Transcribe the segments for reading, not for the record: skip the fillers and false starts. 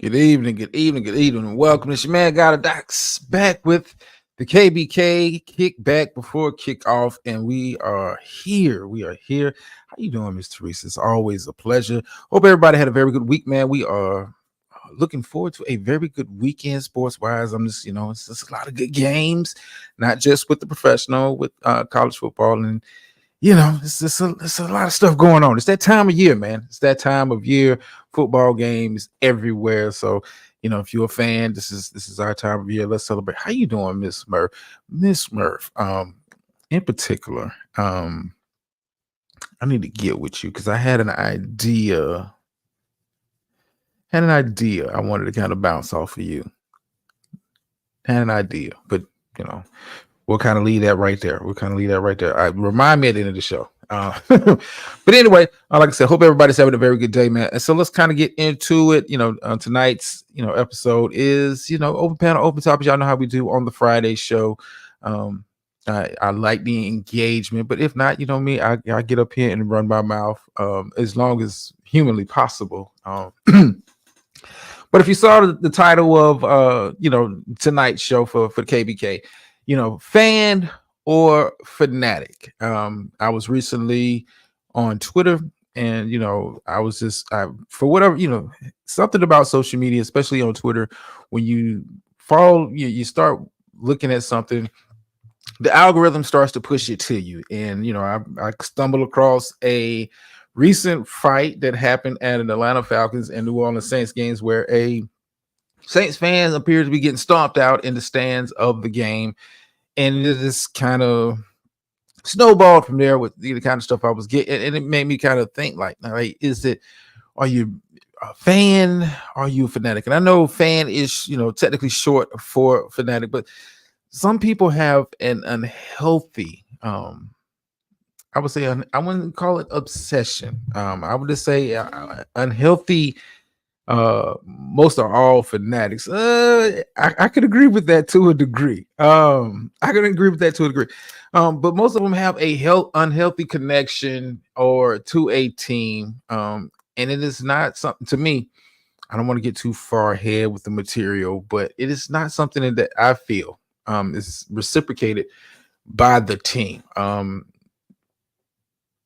Good evening, good evening, good evening, and welcome. It's your man, Got a Docs, back with the KBK kickback before kickoff, and we are here. We are here. How you doing, Miss Teresa? It's always a pleasure. Hope everybody had a very good week, man. We are looking forward to a very good weekend sports wise. It's just a lot of good games, not just with the professional, with college football and it's a lot of stuff going on. It's that time of year, man. It's that time of year. Football games everywhere. So, if you're a fan, this is our time of year. Let's celebrate. How you doing, Miss Murph? Miss Murph, in particular, I need to get with you because I had an idea. I wanted to kind of bounce off of you. Had an idea, but you know, we'll kind of leave that right there. Remind me at the end of the show. But anyway, like I said, hope everybody's having a very good day, man. And so let's kind of get into it. Tonight's episode is open panel, open topics. Y'all know how we do on the Friday show. I like the engagement, but if not, you know me, I get up here and run my mouth as long as humanly possible. But if you saw the title of tonight's show for KBK, fan or fanatic. I was recently on Twitter, and I was for whatever, something about social media, especially on Twitter, when you follow, you start looking at something, the algorithm starts to push it to you. And I stumbled across a recent fight that happened at an Atlanta Falcons and New Orleans Saints games where a Saints fan appeared to be getting stomped out in the stands of the game. And it just kind of snowballed from there with the kind of stuff I was getting. And it made me kind of think like, are you a fan? Are you a fanatic? And I know fan is, technically short for fanatic, but some people have an unhealthy, I would say, I wouldn't call it obsession. I would just say unhealthy. Most are all fanatics. I could agree with that to a degree. I could agree with that to a degree. But most of them have a unhealthy connection or to a team. And it is not something, to me, I don't want to get too far ahead with the material, but it is not something that I feel is reciprocated by the team.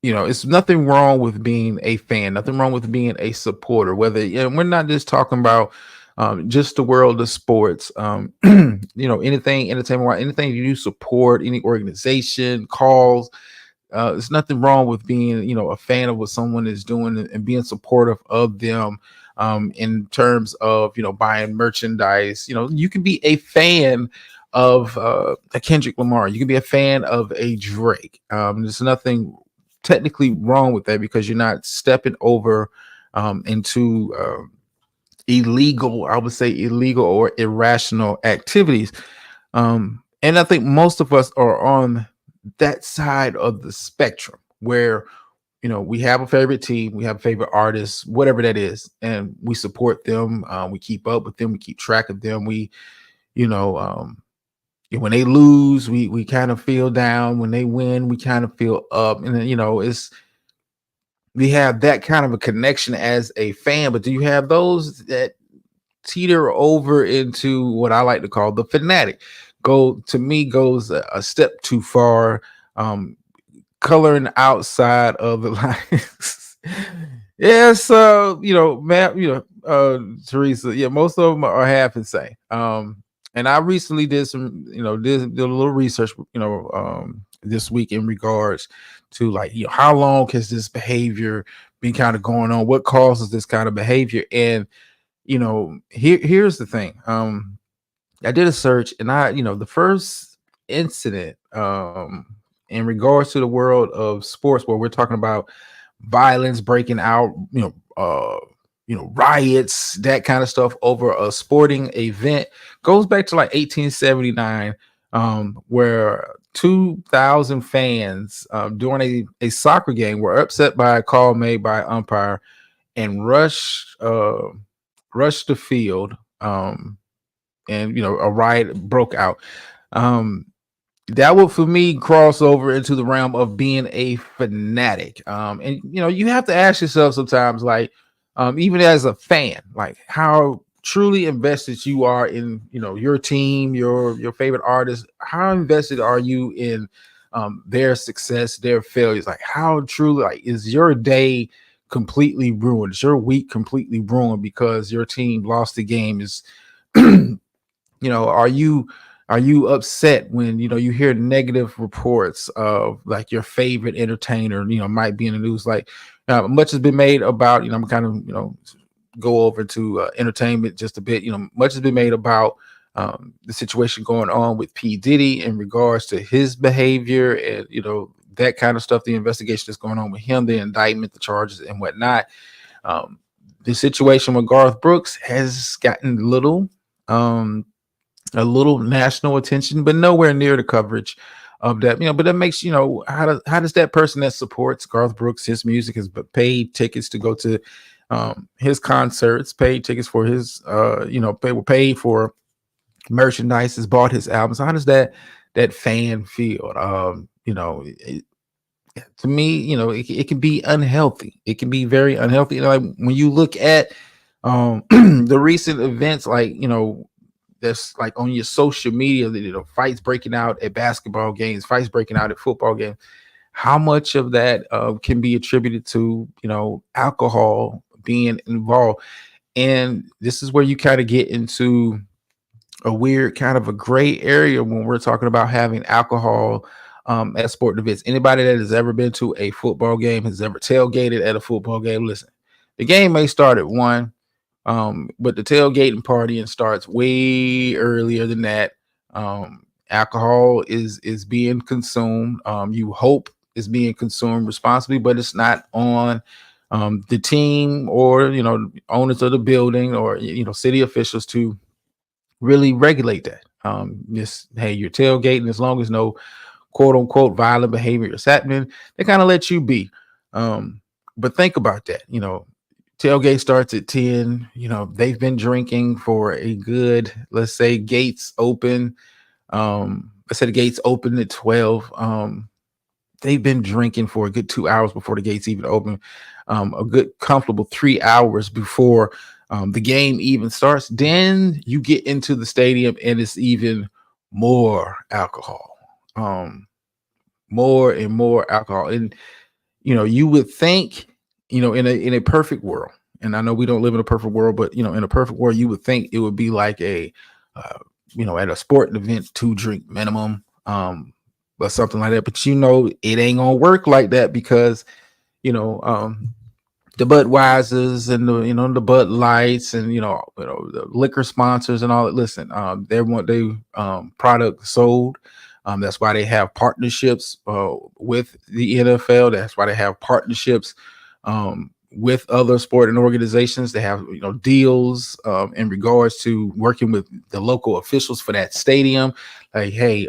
It's nothing wrong with being a fan, nothing wrong with being a supporter, whether, we're not just talking about just the world of sports, anything entertainment, anything you support, any organization, calls. There's nothing wrong with being, a fan of what someone is doing and being supportive of them in terms of, buying merchandise. You can be a fan of a Kendrick Lamar. You can be a fan of a Drake. There's nothing technically wrong with that because you're not stepping over into illegal, I would say illegal or irrational activities. And I think most of us are on that side of the spectrum where, we have a favorite team, we have a favorite artist, whatever that is, and we support them. We keep up with them. We keep track of them. When they lose, we kind of feel down. When they win, we kind of feel up. And then, we have that kind of a connection as a fan. But do you have those that teeter over into what I like to call the fanatic? Goes a step too far, coloring outside of the lines. Yeah, so Matt, Teresa, yeah, most of them are half insane. And I recently did some, did a little research, this week in regards to like, how long has this behavior been kind of going on? What causes this kind of behavior? And, here's the thing. I did a search and the first incident in regards to the world of sports where we're talking about violence breaking out, riots, that kind of stuff over a sporting event goes back to like 1879, where 2,000 fans during a soccer game were upset by a call made by an umpire and rushed the field. And a riot broke out. That would, for me, cross over into the realm of being a fanatic. And you have to ask yourself sometimes, like, even as a fan, like, how truly invested you are in, your team, your favorite artist, how invested are you in their success, their failures? Like, how truly, like, is your day completely ruined? Is your week completely ruined because your team lost the game? Is are you upset when you hear negative reports of like your favorite entertainer might be in the news? Like, much has been made about, I'm kind of go over to entertainment just a bit. Much has been made about the situation going on with P Diddy in regards to his behavior, and that kind of stuff, the investigation that's going on with him, the indictment, the charges and whatnot. Um, the situation with Garth Brooks has gotten um a little national attention, but nowhere near the coverage of that. But that makes, how does that person that supports Garth Brooks, his music, has paid tickets to go to his concerts, paid tickets for his were paid for merchandise, has bought his albums. How does that fan feel? To me, it can be unhealthy. It can be very unhealthy. Like when you look at the recent events, like that's like on your social media, fights breaking out at basketball games, fights breaking out at football games. How much of that can be attributed to alcohol being involved? And this is where you kind of get into a weird kind of a gray area when we're talking about having alcohol at sporting events. Anybody that has ever been to a football game, has ever tailgated at a football game, listen, the game may start at 1, but the tailgating partying starts way earlier than that. Alcohol is being consumed. You hope is being consumed responsibly, but it's not on the team or owners of the building or city officials to really regulate that. Just, hey, you're tailgating, as long as no quote unquote violent behavior is happening, they kind of let you be. But think about that. Tailgate starts at 10. They've been drinking for a good, let's say gates open. Let's say the gates open at 12. They've been drinking for a good 2 hours before the gates even open. A good comfortable 3 hours before the game even starts. Then you get into the stadium and it's even more alcohol. More and more alcohol. And you would think, in a perfect world, and I know we don't live in a perfect world, but in a perfect world, you would think it would be like uh, at a sporting event, 2 drink minimum, or something like that. But it ain't gonna work like that because you know, the Budweisers and the Bud Lights and the liquor sponsors and all that. Listen, they want their product sold. That's why they have partnerships with the NFL. That's why they have partnerships with other sporting organizations. They have deals in regards to working with the local officials for that stadium. Like, hey,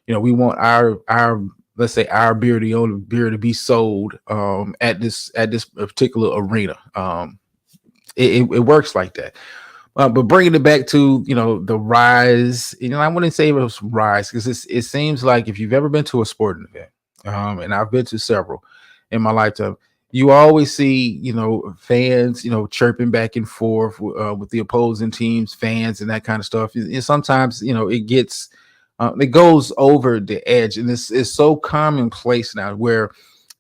we want our let's say our beer, the only beer to be sold at this particular arena. It works like that. But bringing it back to the rise, I wouldn't say it was rise because it seems like if you've ever been to a sporting event, and I've been to several in my lifetime, you always see fans chirping back and forth with the opposing teams, fans, and that kind of stuff. And sometimes it goes over the edge, and it's so commonplace now where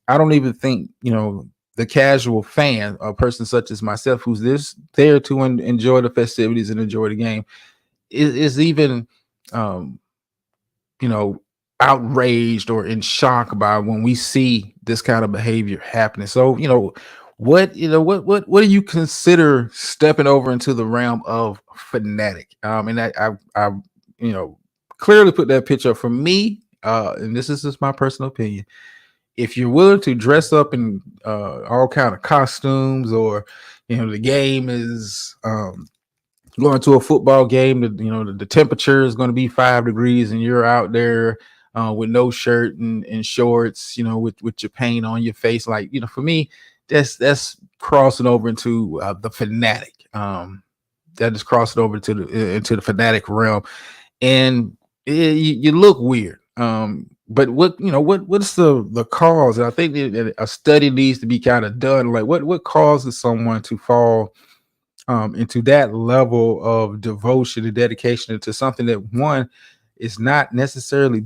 I don't even think the casual fan, a person such as myself, who's there to enjoy the festivities and enjoy the game, is even um, you know outraged or in shock by when we see this kind of behavior happening. So what do you consider stepping over into the realm of fanatic? And I you know clearly put that picture up for me. And this is just my personal opinion. If you're willing to dress up in all kind of costumes, or the game is going to a football game, the temperature is going to be 5 degrees and you're out there with no shirt and shorts, with your paint on your face, like for me, that's crossing over into the fanatic. That is crossing over to the into the fanatic realm, and you look weird. But what's the cause? And I think that a study needs to be kind of done. Like what causes someone to fall into that level of devotion and dedication to something that one is not necessarily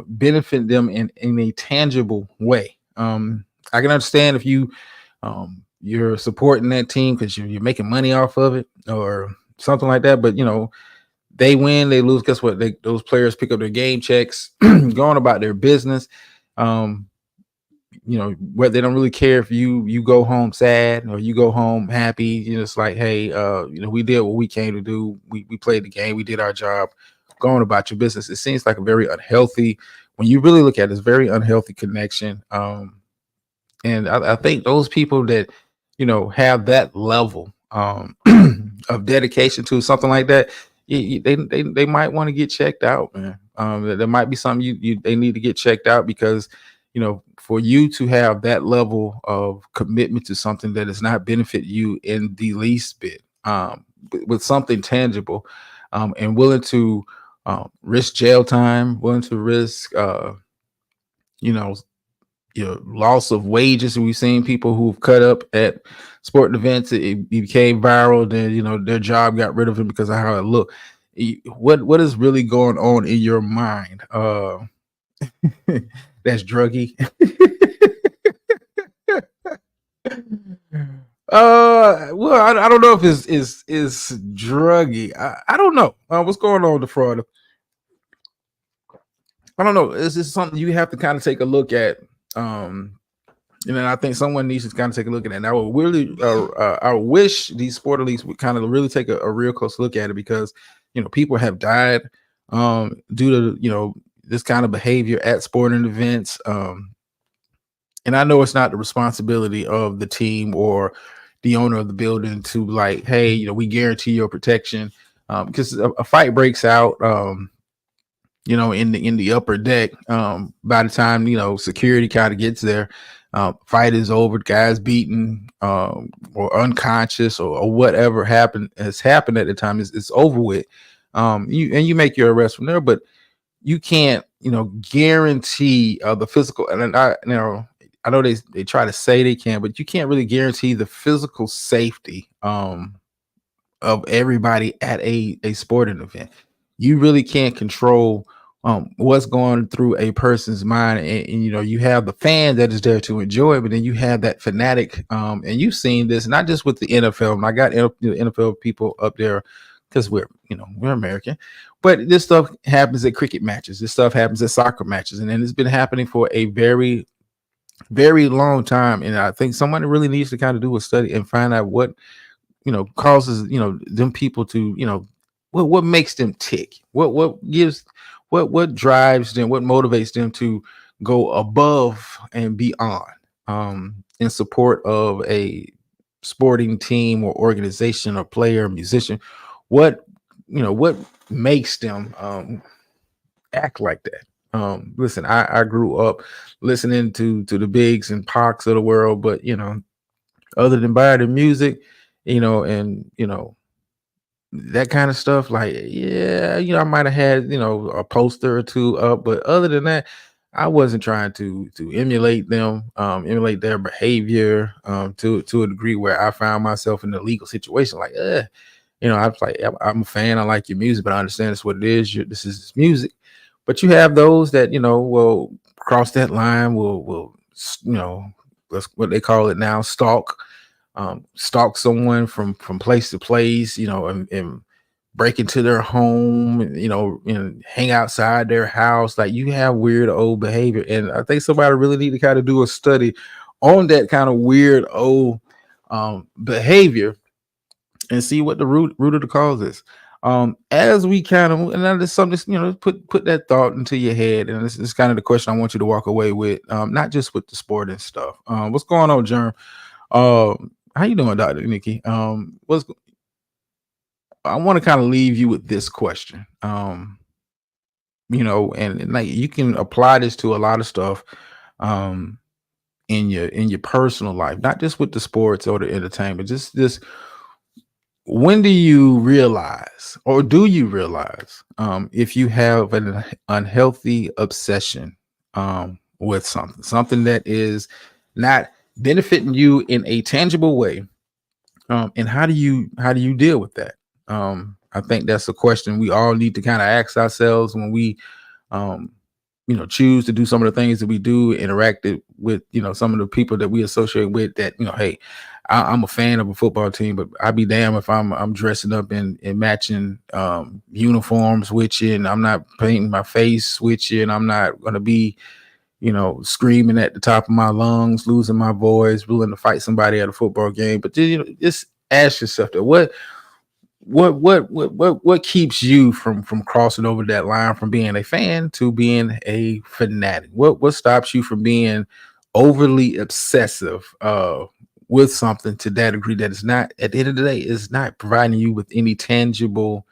benefiting them in a tangible way. I can understand if you're supporting that team because you're making money off of it or something like that, but they win, they lose. Guess what? Those players pick up their game checks, going about their business. Um, where they don't really care if you go home sad or you go home happy. It's like, hey, we did what we came to do. We played the game, we did our job, going about your business. It seems like a very unhealthy, when you really look at it, it's very unhealthy connection. And I think those people that have that level of dedication to something like that, they might want to get checked out, man. There might be something they need to get checked out, because for you to have that level of commitment to something that does not benefit you in the least bit, with something tangible, and willing to risk jail time, willing to risk you know your loss of wages. We've seen people who've cut up at sporting events. It became viral. Then their job got rid of it because of how it looked. What is really going on in your mind? That's druggy. Well, I don't know if it's druggy. I don't know. What's going on with the fraud? I don't know. Is this something you have to kind of take a look at? I think someone needs to kind of take a look at it. And I would really, I wish these sport leagues would kind of really take a real close look at it, because people have died due to this kind of behavior at sporting events. And I know it's not the responsibility of the team or the owner of the building to, like, hey, we guarantee your protection, because a fight breaks out. In the upper deck. By the time security kind of gets there, fight is over. Guys beaten or unconscious, or whatever has happened at the time is over with. You make your arrest from there, but you can't guarantee the physical. And I know they try to say they can, but you can't really guarantee the physical safety of everybody at a sporting event. You really can't control what's going through a person's mind, and you have the fan that is there to enjoy it, but then you have that fanatic, and you've seen this not just with the NFL. And I got NFL people up there because we're American, but this stuff happens at cricket matches. This stuff happens at soccer matches, and then it's been happening for a very, very long time. And I think somebody really needs to kind of do a study and find out what causes them people to what makes them tick, what drives them, what motivates them to go above and beyond in support of a sporting team or organization or player or musician. What makes them act like that? Listen, I grew up listening to the bigs and Pox of the world, but other than buying the music, and that kind of stuff, like, yeah, I might have had a poster or two up, but other than that, I wasn't trying to emulate them, emulate their behavior to a degree where I found myself in a legal situation. Like, I was like, I'm a fan, I like your music, but I understand it's what it is. This is music. But you have those that will cross that line, will that's what they call it now, stalk someone from place to place, and break into their home, and hang outside their house. Like, you have weird old behavior, and I think somebody really need to kind of do a study on that kind of weird old behavior and see what the root of the cause is. As we kind of, and that is something, put that thought into your head, and this is kind of the question I want you to walk away with, not just with the sport and stuff. What's going on, Germ? How you doing, Dr. Nikki? I want to kind of leave you with this question. And like, you can apply this to a lot of stuff in your personal life, not just with the sports or the entertainment. Just this, when do you realize, or do you realize, if you have an unhealthy obsession with something that is not benefiting you in a tangible way, And how do you deal with that? I think that's a question we all need to kind of ask ourselves when we um, choose to do some of the things that we do, interact with, some of the people that we associate with that, hey, I'm a fan of a football team, but I'd be damn if I'm dressing up in matching uniforms with you, and I'm not painting my face with you, and I'm not going to be, screaming at the top of my lungs, losing my voice, willing to fight somebody at a football game. But just ask yourself that what keeps you from crossing over that line from being a fan to being a fanatic? What stops you from being overly obsessive with something to that degree that is not, at the end of the day, is not providing you with any tangible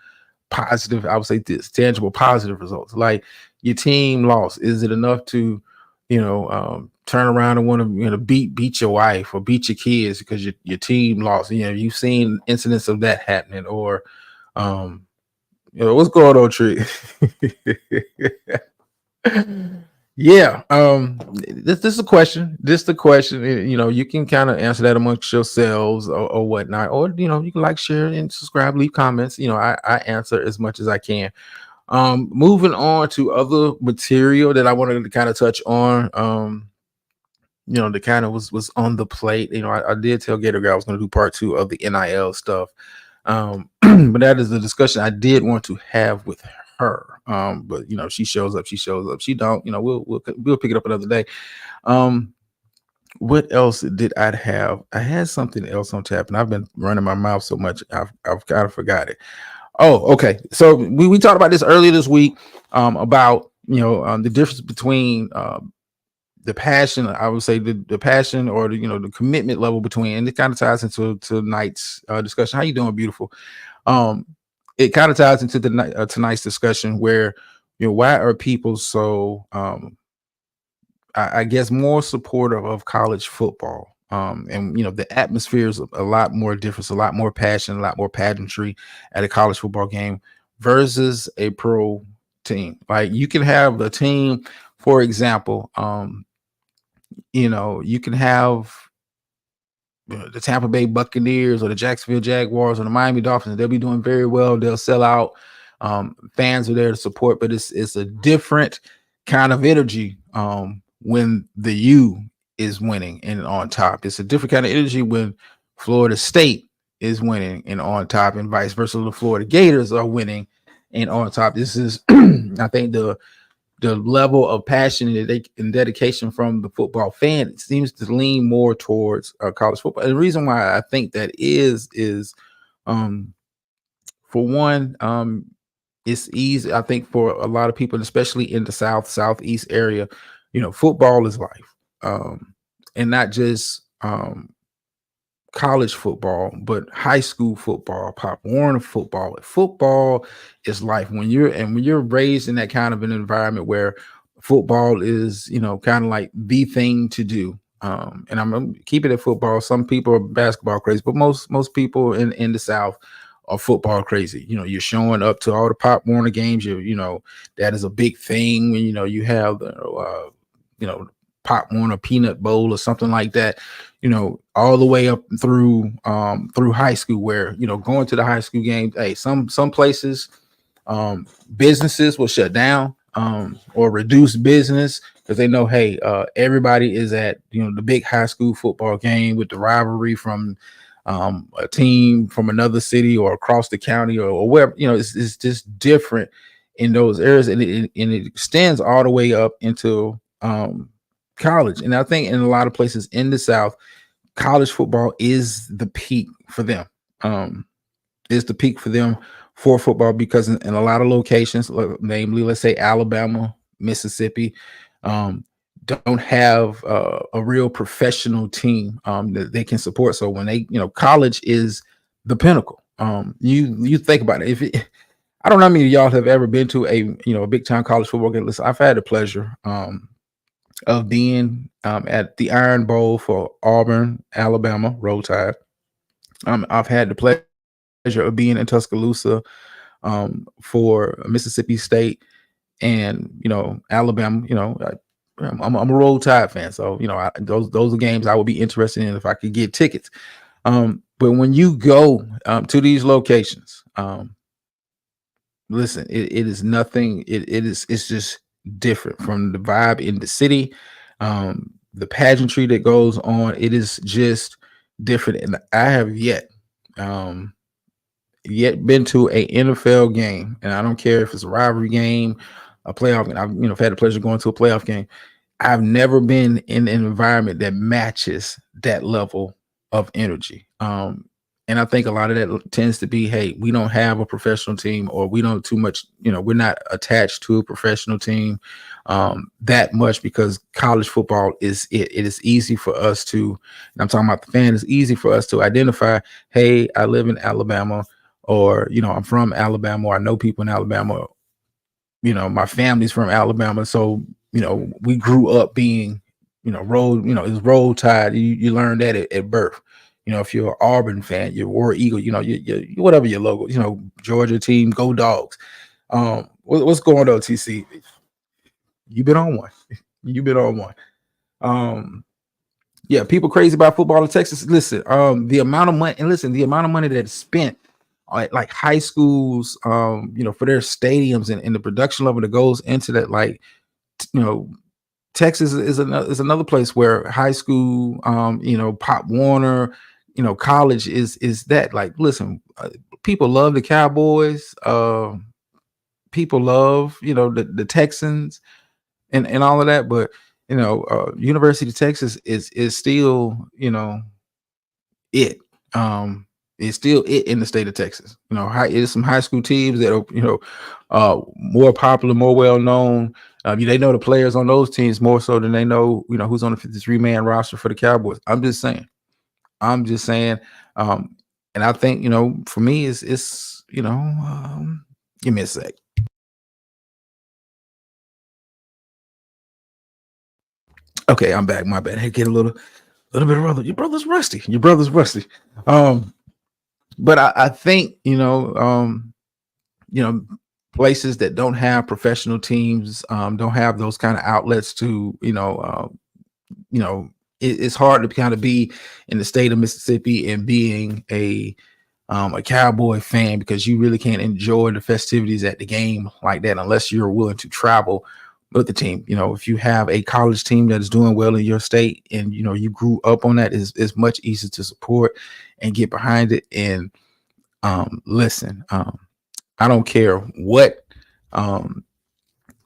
positive, I would say this, tangible positive results? Like, your team lost, is it enough to turn around and want to beat your wife or beat your kids because your team lost? You've seen incidents of that happening. Or um what's going on, Tree? Yeah. This is a question. This the question. You can kind of answer that amongst yourselves, or whatnot. Or you can like, share, and subscribe, leave comments. I answer as much as I can. Moving on to other material that I wanted to kind of touch on. That kind of was on the plate. I did tell Gator Girl I was going to do part two of the NIL stuff. But that is the discussion I did want to have with her. But she shows up, she shows up. She don't, we'll pick it up another day. What else did I have? I had something else on tap, and I've been running my mouth so much I've kind of forgot it. Oh, okay. So we talked about this earlier this week, about the difference between the passion, I would say the passion, or the commitment level between, and it kind of ties into tonight's discussion. How you doing, beautiful? Um, it kind of ties into the tonight's discussion, where why are people so I guess more supportive of college football? And the atmosphere is a lot more different, a lot more passion, a lot more pageantry at a college football game versus a pro team. Like, you can have a team, for example, you can have the Tampa Bay Buccaneers or the Jacksonville Jaguars or the Miami Dolphins. They'll be doing very well. They'll sell out. Fans are there to support, but it's a different kind of energy when the U is winning and on top. It's a different kind of energy when Florida State is winning and on top, and vice versa. The Florida Gators are winning and on top. This is, I think, the level of passion and dedication from the football fan, it seems to lean more towards college football. And the reason why I think that is um, for one, it's easy, I think, for a lot of people, especially in the southeast area. Football is life, and not just college football, but high school football, Pop Warner football. Football is life. When you're raised in that kind of an environment where football is, kind of like the thing to do. And I'm gonna keep it at football. Some people are basketball crazy, but most people in the South are football crazy. You're showing up to all the Pop Warner games. That is a big thing when you have the you know Pop Warner Peanut Bowl or something like that, all the way up through high school, where going to the high school games. Hey, some places, businesses will shut down or reduce business because they know, hey, everybody is at the big high school football game, with the rivalry from a team from another city or across the county, or wherever. It's just different in those areas, and it extends all the way up into college. And I think in a lot of places in the South, college football is the peak for them. Is the peak for them for football, because in a lot of locations, namely, let's say Alabama, Mississippi, don't have a real professional team that they can support. So when they, college is the pinnacle. You think about it. I don't know how many of y'all have ever been to a big time college football game. Listen, I've had the pleasure of being at the Iron Bowl for Auburn, Alabama, Roll Tide. I've had the pleasure of being in Tuscaloosa for Mississippi State, and Alabama. I'm a Roll Tide fan, so those are games I would be interested in if I could get tickets. But when you go to these locations, listen, it is nothing. It's just different from the vibe in the city. The pageantry that goes on, it is just different. And I have um, yet been to a NFL game, and I don't care if it's a rivalry game, a playoff. And I've had the pleasure of going to a playoff game. I've never been in an environment that matches that level of energy. And I think a lot of that tends to be, hey, we don't have a professional team, or we don't too much, we're not attached to a professional team that much, because college football is it. It is easy for us to, and I'm talking about the fan, it's easy for us to identify, hey, I live in Alabama, or, I'm from Alabama, or I know people in Alabama, my family's from Alabama. So, we grew up being, roll, it's roll tide. You learn that at birth. If you're an Auburn fan, you're War Eagle, you whatever your logo, Georgia team, go Dogs. What's going on, TC? You've been on one. You've been on one. Yeah, people crazy about football in Texas. Listen, the amount of money, and listen, the amount of money that's spent like high schools, for their stadiums, and the production level that goes into that, like, you know, Texas is another place where high school, Pop Warner, college is that. Like, listen, people love the Cowboys, people love, the Texans, and all of that, but University of Texas is still, it. It's still it in the state of Texas. It's some high school teams that are, more popular, more well known. They know the players on those teams more so than they know, who's on the 53-man roster for the Cowboys. I'm just saying. I'm just saying. And I think, for me, it's give me a sec. Okay, I'm back. My bad. Hey, get a little bit of brother. Your brother's rusty. Your brother's rusty. But I think, you know, places that don't have professional teams, don't have those kind of outlets to, you know, it's hard to kind of be in the state of Mississippi and being a Cowboy fan, because you really can't enjoy the festivities at the game like that unless you're willing to travel with the team. If you have a college team that is doing well in your state, and you grew up on that, is much easier to support and get behind it. And listen, I don't care what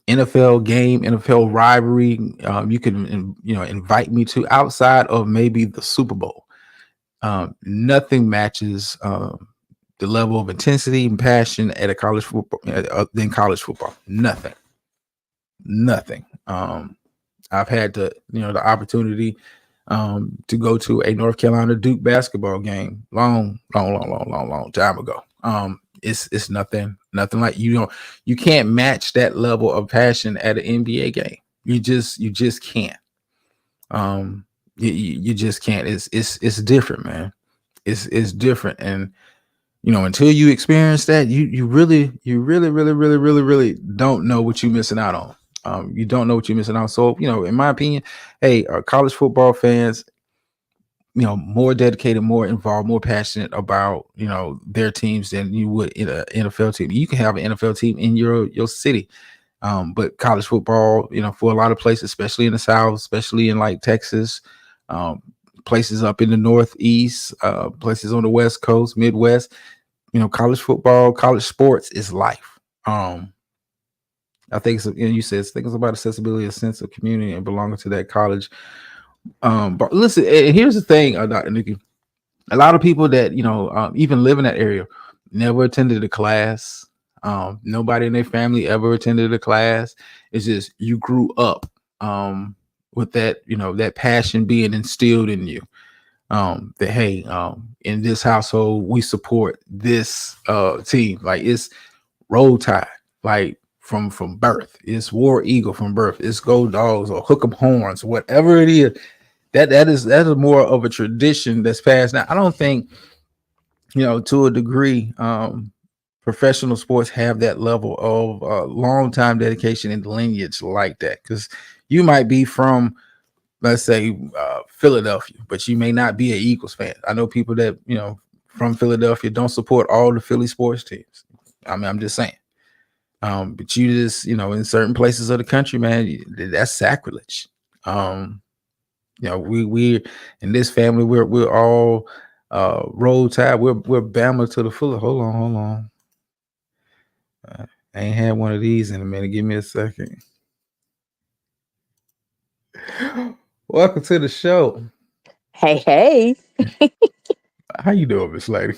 NFL game, NFL rivalry you can invite me to outside of maybe the Super Bowl. Nothing matches the level of intensity and passion at a college football than college football. Nothing. I've had the opportunity to go to a North Carolina Duke basketball game long time ago. It's nothing like, you can't match that level of passion at an NBA game. You just can't. You just can't. It's different, man. It's different. And until you experience that, you really don't know what you're missing out on. You don't know what you're missing out. So, in my opinion, hey, college football fans, more dedicated, more involved, more passionate about, their teams than you would in an NFL team. You can have an NFL team in your city. But college football, for a lot of places, especially in the South, especially in like Texas, places up in the Northeast, places on the West Coast, Midwest, college football, college sports is life. I think you said it's about accessibility, a sense of community, and belonging to that college. But listen, and here's the thing, Dr. Nikki. A lot of people that even live in that area never attended a class. Nobody in their family ever attended a class. It's just you grew up with that, that passion being instilled in you. That, hey, in this household we support this team. Like, it's Roll Tide, like from birth. It's War Eagle from birth. It's Go Dogs or Hook 'em Horns, whatever it is. That is more of a tradition that's passed. Now, I don't think, to a degree, professional sports have that level of long time dedication and lineage like that, because you might be from, let's say, Philadelphia, but you may not be an Eagles fan. I know people that from Philadelphia don't support all the Philly sports teams. I mean, I'm just saying. But you just, in certain places of the country, man, that's sacrilege. We in this family, we're all roll tide. We're Bama to the full. Hold on. I ain't had one of these in a minute. Give me a second. Welcome to the show. Hey. How you doing, Miss Lady?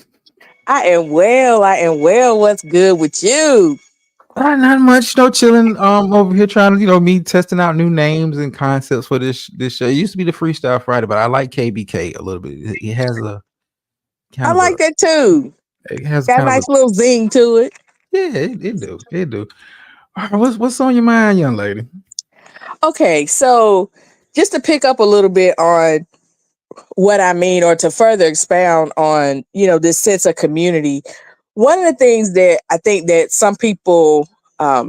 I am well. What's good with you? Not much. No chilling. Over here trying to, me testing out new names and concepts for this show. It used to be the Freestyle Friday, but I like KBK a little bit. It has a kind I of like that too. it has Got a kind of a nice little zing to it. yeah. It do. All right, what's on your mind, young lady? Okay, so just to pick up a little bit on what I mean, or to further expound on, this sense of community. One of the things that I think that some people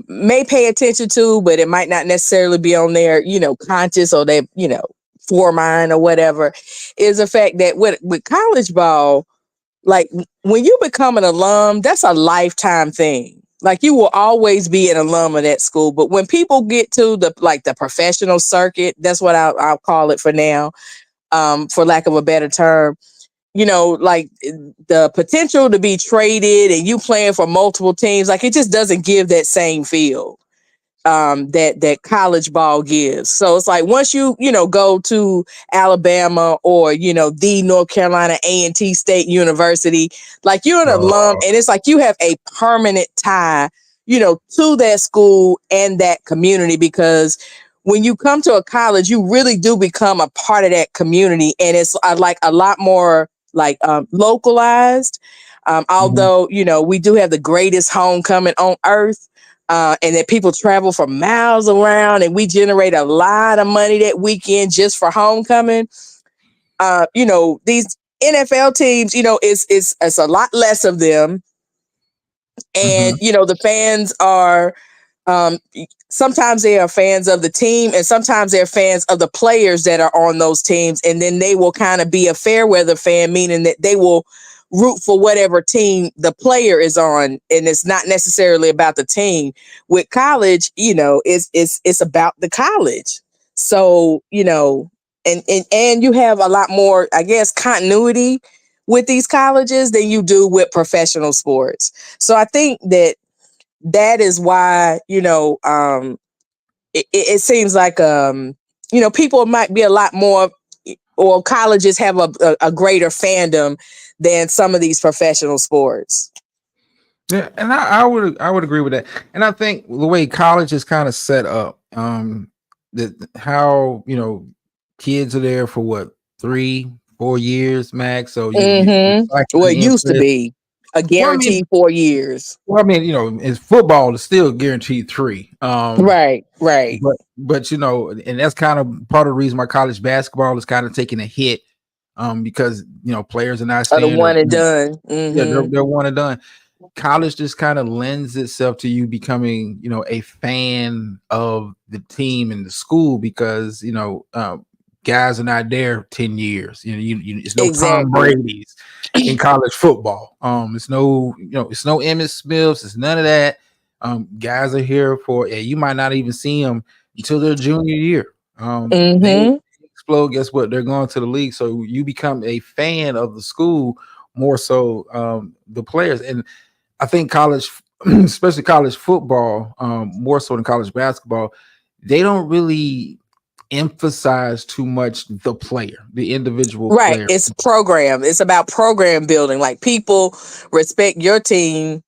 may pay attention to, but it might not necessarily be on their, conscious or they, foremind or whatever, is the fact that with college ball, like when you become an alum, that's a lifetime thing. Like you will always be an alum of that school. But when people get to the professional circuit, that's what I'll call it for now, for lack of a better term, like the potential to be traded and you playing for multiple teams, like it just doesn't give that same feel that college ball gives. So it's like once you go to Alabama or the North Carolina A&T State University, like you're an alum, and it's like you have a permanent tie to that school and that community, because when you come to a college, you really do become a part of that community, and it's like a lot more like localized. Although we do have the greatest homecoming on earth, and that people travel for miles around, and we generate a lot of money that weekend just for homecoming. These NFL teams, it's a lot less of them, and the fans are um, sometimes they are fans of the team, and sometimes they're fans of the players that are on those teams, and then they will kind of be a fair weather fan, meaning that they will root for whatever team the player is on, and it's not necessarily about the team. With college, it's about the college. So, and you have a lot more, I guess, continuity with these colleges than you do with professional sports. So I think that is why, it seems like, people might be a lot more, or colleges have a greater fandom than some of these professional sports. Yeah, and I would agree with that. And I think the way college is kind of set up, that how kids are there for what 3-4 years max. So you Well, cycling it in used for to this. be a Well, I mean, guaranteed 4 years. in football it's still guaranteed three. Right. But and that's kind of part of the reason why college basketball is kind of taking a hit, because players are not Or the staying. one and done. Yeah, they're one and done. College just kind of lends itself to you becoming, a fan of the team and the school, because guys are not there 10 years. It's no Tom Exactly. Brady's in college football. It's no Emmitt Smiths. It's none of that. Guys are here for. You might not even see them until their junior year. They explode. Guess what? They're going to the league, so you become a fan of the school more so the players. And I think college, especially college football, more so than college basketball, they don't really emphasize too much the player, the individual Right. player. It's program. It's about program building. Like people respect your team.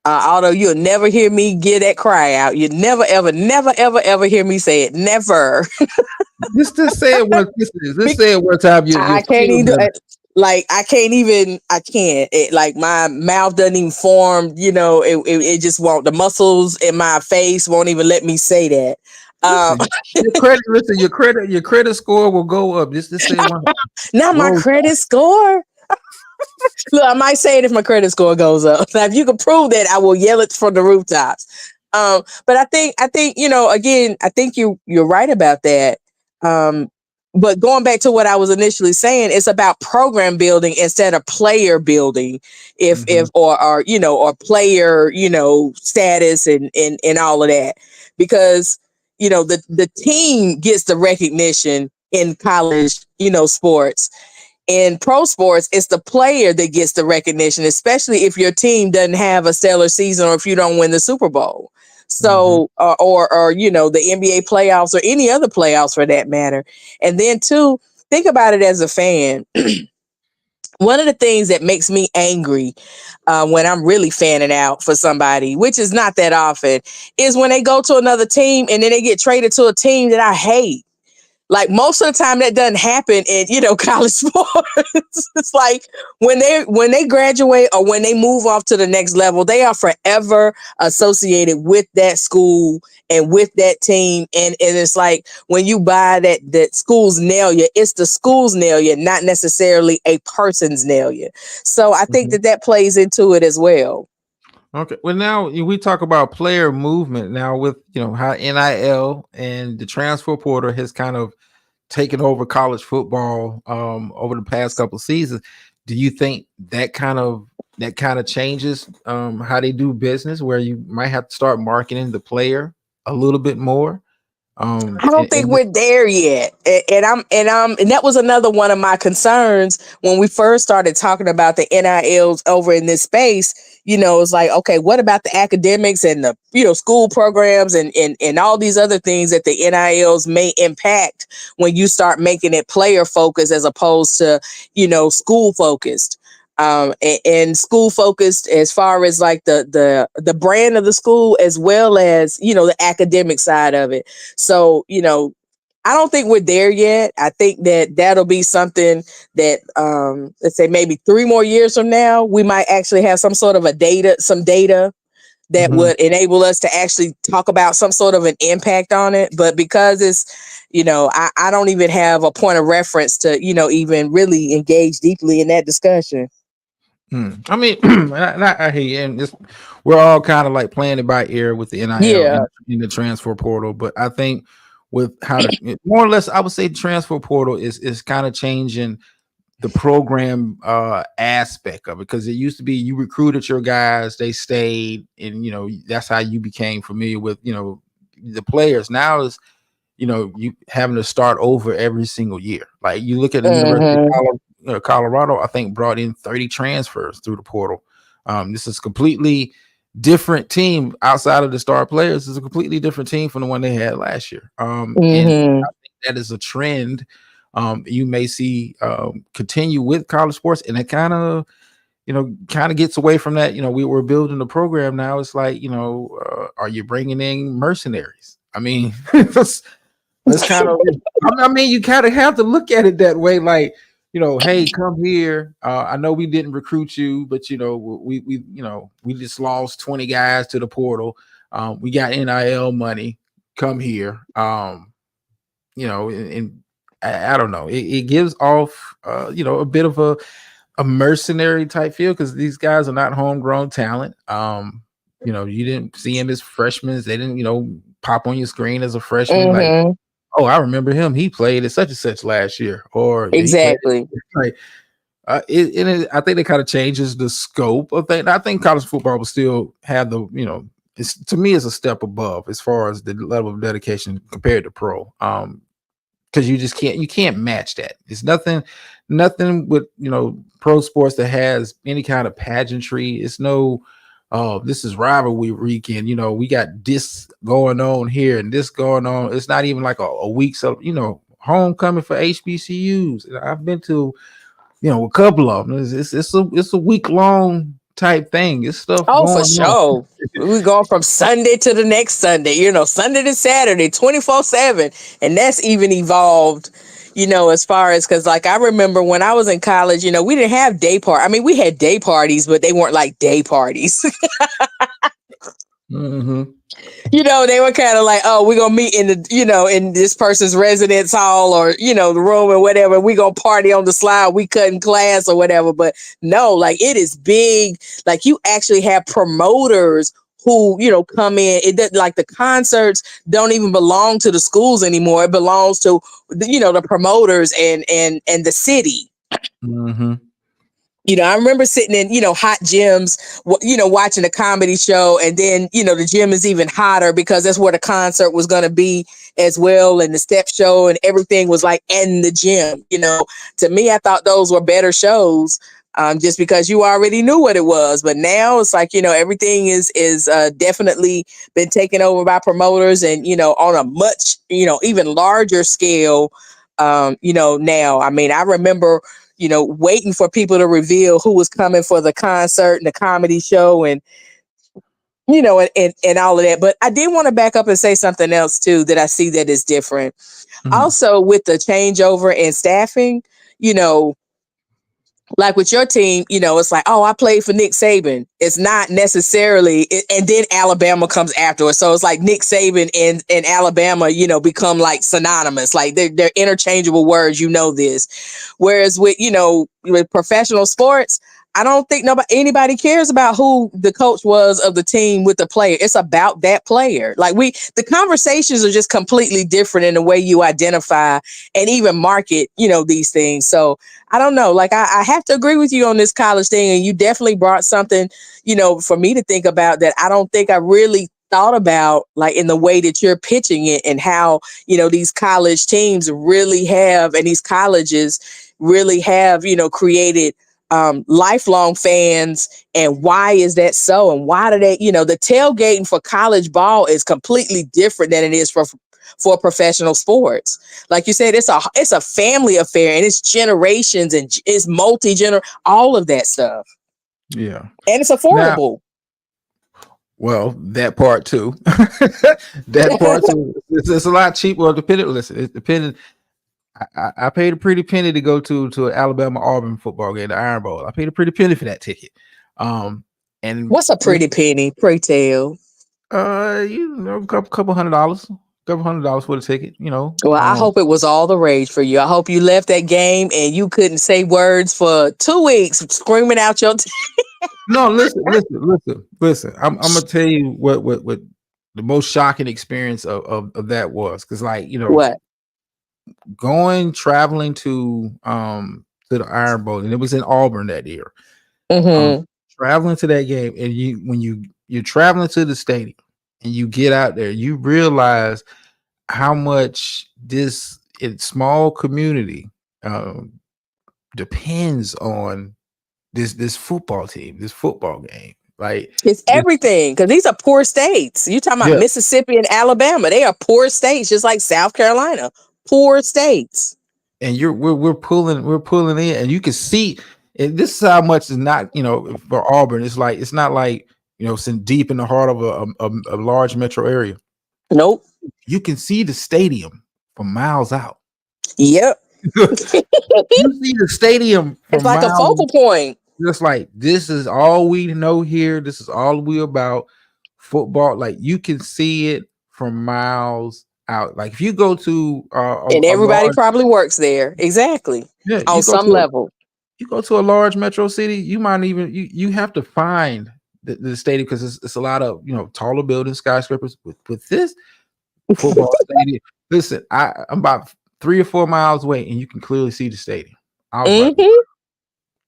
Although you'll never hear me get that cry out. You never, ever, never, ever, ever hear me say it. Never. Just say it one. Just say it one time. You're I can't still even gonna. I can't. Like my mouth doesn't even form, it just won't, the muscles in my face won't even let me say that. Listen, your credit score will go up. Just to say one. Now my Roll. credit score. Look, I might say it if my credit score goes up. Now, if you can prove that, I will yell it from the rooftops. But I think, again, I think you're right about that. but going back to what I was initially saying, it's about program building instead of player building, if Hmm. or or player status and all of that, because the team gets the recognition in college sports. In pro sports, it's the player that gets the recognition, especially if your team doesn't have a stellar season or if you don't win the Super Bowl. Hmm. So, or the NBA playoffs or any other playoffs for that matter. And then, two, think about it as a fan. One of the things that makes me angry when I'm really fanning out for somebody, which is not that often, is when they go to another team and then they get traded to a team that I hate. Like most of the time that doesn't happen in, college sports. It's like when they graduate or when they move off to the next level, they are forever associated with that school and with that team. And it's like when you buy that school's nail you, it's the school's nail you, not necessarily a person's nail you. So I think Hmm. that plays into it as well. Okay. Well, now we talk about player movement now with how NIL and the transfer portal has kind of taken over college football over the past couple of seasons. Do you think that kind of changes how they do business, where you might have to start marketing the player a little bit more? I don't think And we're there yet. And that was another one of my concerns when we first started talking about the NILs over in this space. It's like, okay, what about the academics and the, school programs and all these other things that the NILs may impact when you start making it player focused as opposed to, school focused. And school focused as far as like the brand of the school as well as the academic side of it. So, I don't think we're there yet. I think that that'll be something that, let's say maybe 3 more years from now, we might actually have some data that Mhm. would enable us to actually talk about some sort of an impact on it. But because it's, I don't even have a point of reference to, even really engage deeply in that discussion. I mean, I hear you, and we're all kind of like playing it by ear with the NIL Yeah. in the transfer portal. But I think with how to more or less, I would say the transfer portal is kind of changing the program aspect of it, because it used to be you recruited your guys, they stayed, and that's how you became familiar with the players. Now is you having to start over every single year. Like you look at the University of Hmm. Colorado, I think brought in 30 transfers through the portal. This is completely different team outside of the star players. This is a completely different team from the one they had last year. And Hmm. I think that is a trend you may see continue with college sports, and it kind of gets away from that. We were building the program. Now it's like, are you bringing in mercenaries? I mean, let's kind of, I mean, you kind of have to look at it that way. Like, hey, come here. I know we didn't recruit you, but we just lost 20 guys to the portal. We got NIL money. Come here. And I don't know. It gives off, a bit of a mercenary type feel, because these guys are not homegrown talent. You didn't see him as freshmen. They didn't, pop on your screen as a freshman. Like, Hmm. oh, I remember him. He played at such and such last year, or he played. Exactly. Like, I think it kind of changes the scope of things. I think college football will still have the, to me, it's a step above as far as the level of dedication compared to pro. Because you can't match that. It's nothing with pro sports that has any kind of pageantry. It's no, oh, this is rivalry weekend. We got this going on here and this going on. It's not even like a week. So homecoming for HBCUs. I've been to a couple of them. It's a week long type thing. It's stuff Oh, for going on. sure. We going from Sunday to the next Sunday, Sunday to Saturday, 24/7. And that's even evolved, as far as, because like I remember when I was in college, we didn't have day part. I mean, we had day parties, but they weren't like day parties. Hmm. They were kind of like, oh, we're gonna meet in the, in this person's residence hall or, the room or whatever. We gonna party on the slide, we cutting class or whatever. But no, like it is big. Like you actually have promoters who, come in. Like the concerts don't even belong to the schools anymore. It belongs to the promoters and the city. Mm-hmm. I remember sitting in, hot gyms, watching a comedy show. And then, the gym is even hotter because that's where the concert was going to be as well. And the step show and everything was like in the gym. To me, I thought those were better shows, just because you already knew what it was. But now it's like, everything is definitely been taken over by promoters and, on a much, even larger scale. Now, I mean, I remember waiting for people to reveal who was coming for the concert and the comedy show and, and all of that. But I did want to back up and say something else too, that I see that is different. Mm-hmm. Also with the changeover in staffing, you know, like with your team, it's like, oh, I played for Nick Saban. It's not necessarily, and then Alabama comes afterwards. So it's like Nick Saban and Alabama, become like synonymous. Like they're interchangeable words, this. Whereas with professional sports, I don't think anybody cares about who the coach was of the team with the player. It's about that player. Like the conversations are just completely different in the way you identify and even market, these things. So I don't know. Like I have to agree with you on this college thing, and you definitely brought something, for me to think about that I don't think I really thought about, like in the way that you're pitching it, and how these college teams really have, and these colleges really have, created lifelong fans. And why is that so? And why do they, the tailgating for college ball is completely different than it is for professional sports. Like you said, it's a family affair, and it's generations, and it's multi-gener, all of that stuff. Yeah. And it's Now, affordable. well, that part too. That part too. It's a lot cheaper. Well, depending. Listen, it depending. I paid a pretty penny to go to an Alabama Auburn football game, the Iron Bowl. I paid a pretty penny for that ticket. And What's a pretty penny? Pray tell. a couple $100 for the ticket. Well, I hope it was all the rage for you. I hope you left that game and you couldn't say words for 2 weeks, screaming out your. No, listen. I'm gonna tell you what the most shocking experience of that was, because What? traveling to the Iron Bowl, and it was in Auburn that year. Mm-hmm. Traveling to that game, and when you're traveling to the stadium and you get out there, you realize how much this small community depends on this football team, this football game. Like It's everything, because these are poor states. You talking about yeah, Mississippi and Alabama? They are poor states, just like South Carolina. Poor states. and we're pulling in, and you can see. And this is how much is not for Auburn. It's not like it's in deep in the heart of a large metro area. Nope. You can see the stadium from miles out. Yep. You see the stadium It's from like a miles. focal point. Just like, this is all we know here. This is all we about football. Like, you can see it from miles out. Like, if you go to And a everybody large, probably works there. Exactly. yeah, On some level. you go to a large metro city, you might even you have to find the stadium, because it's a lot of taller buildings, skyscrapers. With this football stadium, listen, I'm about 3 or 4 miles away, and you can clearly see the stadium. I was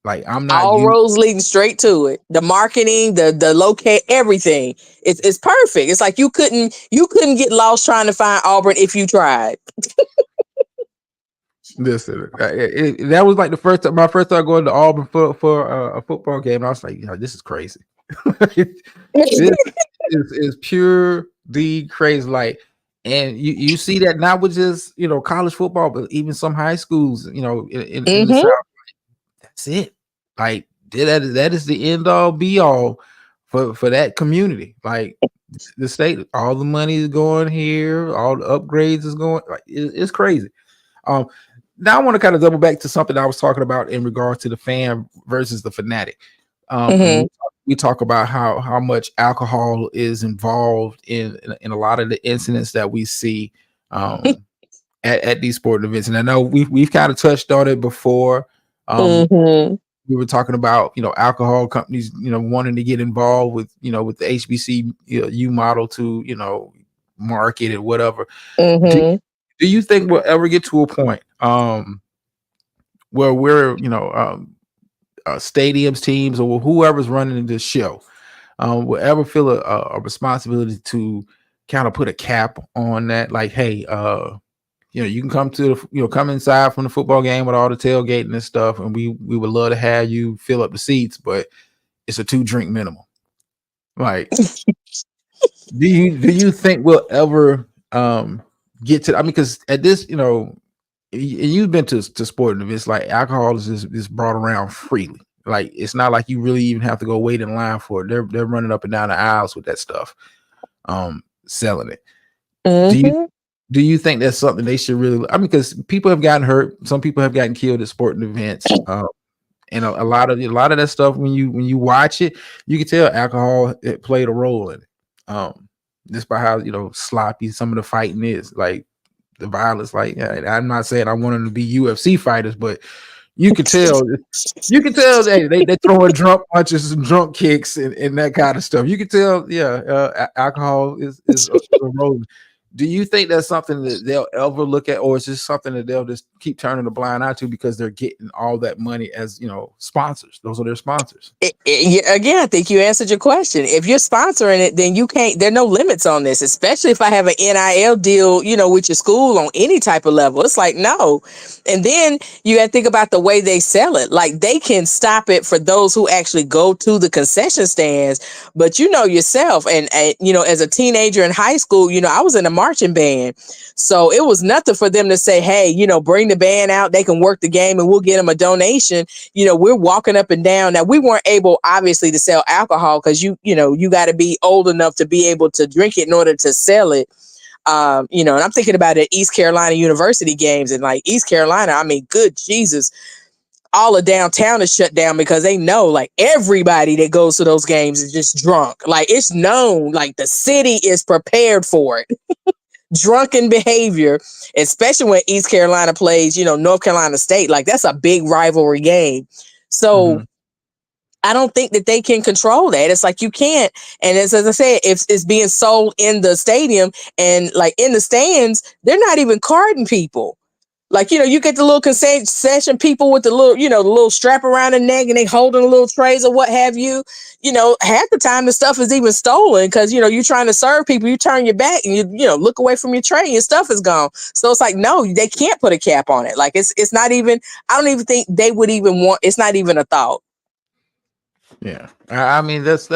like, I'm not All roads leading straight to it. The marketing, the locate, everything. It's perfect. It's like you couldn't get lost trying to find Auburn if you tried. Listen, that was like my first time going to Auburn for a football game. And I was like, this is crazy. This is pure the crazy. Like, and you see that not with just college football, but even some high schools. In the South, that's it. Like, that is the end all be all for that community. Like, the state, all the money is going here, all the upgrades is going. Like, it's crazy. Now I want to kind of double back to something I was talking about in regards to the fan versus the fanatic. And we talk about how much alcohol is involved in a lot of the incidents that we see at these sporting events. And I know we've kind of touched on it before. we were talking about, alcohol companies, wanting to get involved with, with the HBCU model to, market it, whatever. Do, Mm-hmm. do you think we'll ever get to a point where we're, stadiums, teams, or whoever's running this show will ever feel a responsibility to kind of put a cap on that? Like, hey, you can come to come inside from the football game with all the tailgating and stuff, and we would love to have you fill up the seats, but it's a 2-drink minimum. Like, do you think we'll ever get to? I mean, because at this, you've been to sporting events, like alcohol is brought around freely. Like, it's not like you really even have to go wait in line for it. They're running up and down the aisles with that stuff, selling it. Do you Mm-hmm. do you think that's something they should really? I mean, because people have gotten hurt, some people have gotten killed at sporting events, and a lot of that stuff. When you watch it, you can tell alcohol it played a role in it. Just by how sloppy some of the fighting is, like the violence. Like, I'm not saying I want them to be UFC fighters, but you can tell. You can tell they throwing drunk punches and drunk kicks and that kind of stuff. You can tell, alcohol is a role. Do you think that's something that they'll ever look at, or is this something that they'll just keep turning a blind eye to because they're getting all that money as sponsors? Those are their sponsors. Again, I think you answered your question. If you're sponsoring it, then you can't. There are no limits on this. Especially if I have an NIL deal, with your school on any type of level. It's like no. And then you got to think about the way they sell it. Like they can stop it for those who actually go to the concession stands. But you know yourself, and as a teenager in high school, I was in a marching band, so it was nothing for them to say, hey, bring the band out. They can work the game, and we'll get them a donation. We're walking up and down. Now, we weren't able, obviously, to sell alcohol because you got to be old enough to be able to drink it in order to sell it. And I'm thinking about it, East Carolina University games, and like East Carolina, I mean, good Jesus, all of downtown is shut down because they know like everybody that goes to those games is just drunk. Like it's known, like the city is prepared for it. Drunken behavior, especially when East Carolina plays, North Carolina State. Like that's a big rivalry game. So Mhm. I don't think that they can control that. It's like you can't. And as I said, if it's being sold in the stadium and like in the stands, they're not even carding people. Like, you get the little concession people with the little, the little strap around the neck and they holding the little trays or what have you. Half the time the stuff is even stolen because, you're trying to serve people. You turn your back and look away from your tray and your stuff is gone. So it's like, no, they can't put a cap on it. Like it's not even, I don't even think they would even want, it's not even a thought. Yeah, I mean that's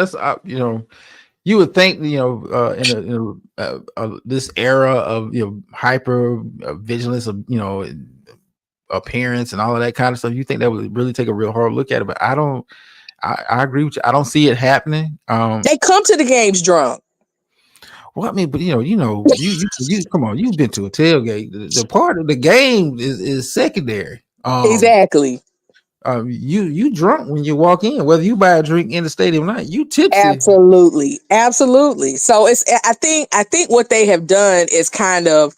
you would think this era of hyper vigilance of appearance and all of that kind of stuff. You think that would really take a real hard look at it, but I don't. I agree with you. I don't see it happening. They come to the games drunk. Well, I mean, but you come on. You've been to a tailgate. The part of the game is secondary. Exactly. You drunk when you walk in, whether you buy a drink in the stadium or not. You tipsy. Absolutely. Absolutely. So I think what they have done is kind of,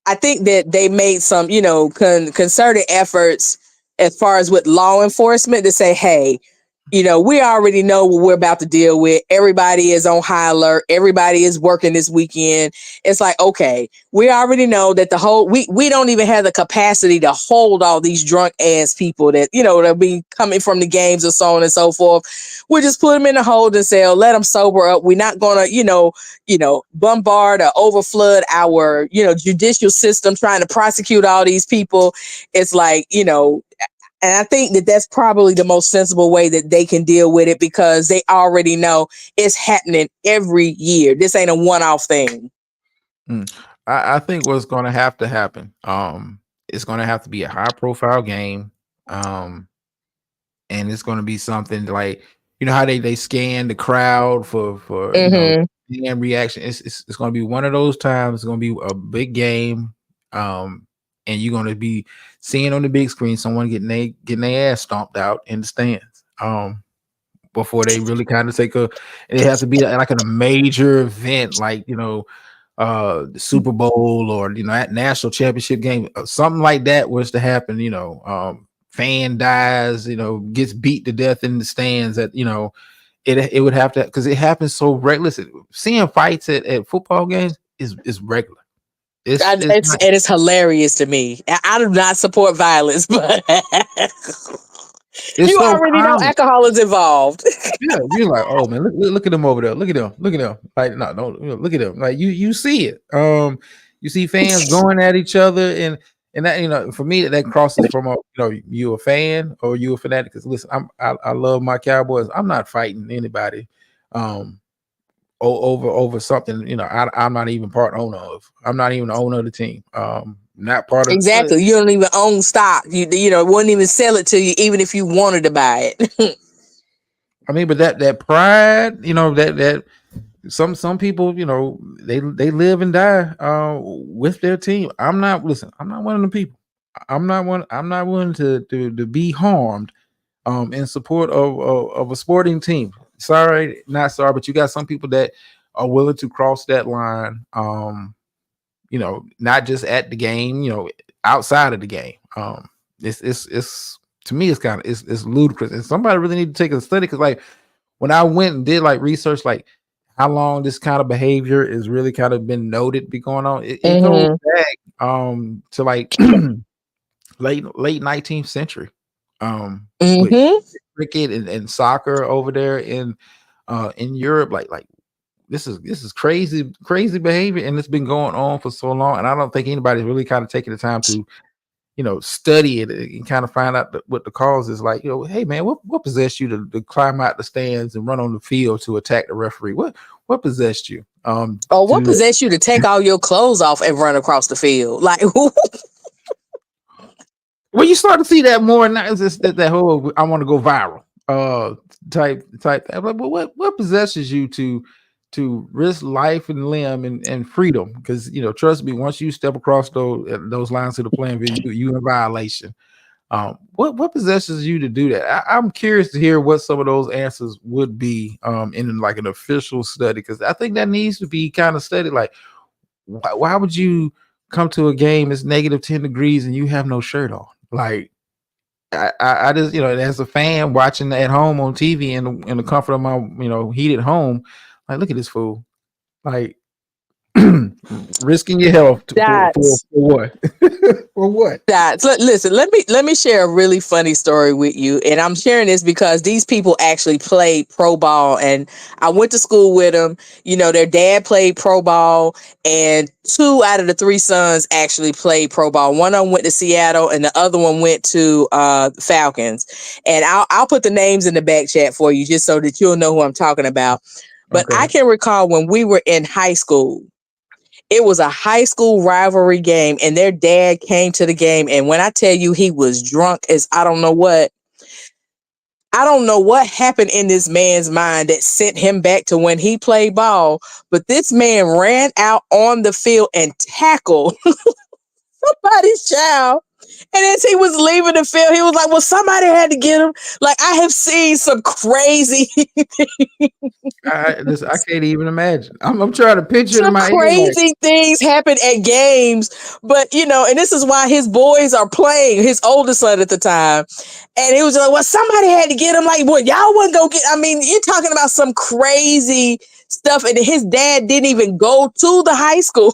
I think that they made some, concerted efforts as far as with law enforcement to say, hey, we already know what we're about to deal with. Everybody is on high alert. Everybody is working this weekend. It's like, okay, we already know that we don't even have the capacity to hold all these drunk ass people that, that'll be coming from the games or so on and so forth. We just put them in a holding cell, let them sober up. We're not going to, bombard or overflood our, judicial system trying to prosecute all these people. It's like, and I think that that's probably the most sensible way that they can deal with it because they already know it's happening every year. This ain't a one-off thing. Mm. I think what's going to have to happen, it's going to have to be a high profile game, and it's going to be something like how they scan the crowd for Mm-hmm. fan reaction. It's going to be one of those times. It's going to be a big game, and you're going to be seeing on the big screen someone getting their ass stomped out in the stands. Before they really kind of take a, it has to be like a major event, like the Super Bowl or at national championship game, something like that was to happen, fan dies, gets beat to death in the stands, that it would have to, because it happens so regular. Listen, seeing fights at football games is regular. It's not. It's hilarious to me. I do not support violence, but It's you so already know common. alcohol is involved. Yeah, you're like, oh man, look at them over there. Look at them. Look at them. Like, no, don't look at them. Like you see it. You see fans going at each other, and that, for me, that crosses from you a fan or you a fanatic. Because listen, I love my Cowboys. I'm not fighting anybody, um, over something. I'm not even part owner of. I'm not even the owner of the team. Not part of. Exactly. You don't even own stock. Wouldn't even sell it to you even if you wanted to buy it. I mean, but that pride, that some people, they live and die with their team. I'm not I'm not one of the people. I'm not willing to be harmed in support of a sporting team. Sorry, not sorry, but you got some people that are willing to cross that line. Not just at the game, outside of the game. It's to me, it's kind of it's ludicrous, and somebody really need to take a study, because like when I went and did like research, like how long this kind of behavior is really kind of been noted be going on, it goes Hmm. back to like late 19th century, with Hmm. cricket and soccer over there in Europe. Like this is crazy behavior, and it's been going on for so long, and I don't think anybody's really kind of taking the time to study it and kind of find out what the cause is. Like, hey man, what possessed you to climb out the stands and run on the field to attack the referee? What possessed you Or what to possessed you to take all your clothes off and run across the field? Like, well, you start to see that more now. It's just that whole I want to go viral type. I'm like, but what possesses you to risk life and limb and freedom? Because trust me, once you step across those lines to the playing field, you in violation. What possesses you to do that? I'm curious to hear what some of those answers would be in like an official study, because I think that needs to be kind of studied. Like, why would you come to a game, it's negative 10 degrees and you have no shirt on? Like, I just, as a fan watching at home on TV in the comfort of my heated home, like, look at this fool, like risking your health for that's what? For what? Listen, let me share a really funny story with you. And I'm sharing this because these people actually played pro ball, and I went to school with them. Their dad played pro ball, and two out of the three sons actually played pro ball. One of them went to Seattle, and the other one went to Falcons. And I'll put the names in the back chat for you just so that you'll know who I'm talking about. But I Okay. can recall when we were in high school, it was a high school rivalry game, and their dad came to the game. And when I tell you he was drunk as I don't know what happened in this man's mind that sent him back to when he played ball. But this man ran out on the field and tackled somebody's child. And as he was leaving the field, he was like, well, somebody had to get him. Like, I have seen some crazy I can't even imagine. I'm trying to picture it in some my head. Like, crazy things happen at games, but and this is why his boys are playing, his oldest son at the time. And he was like, well, somebody had to get him. Like, well, y'all wouldn't go get, I mean, you're talking about some crazy stuff. And his dad didn't even go to the high school.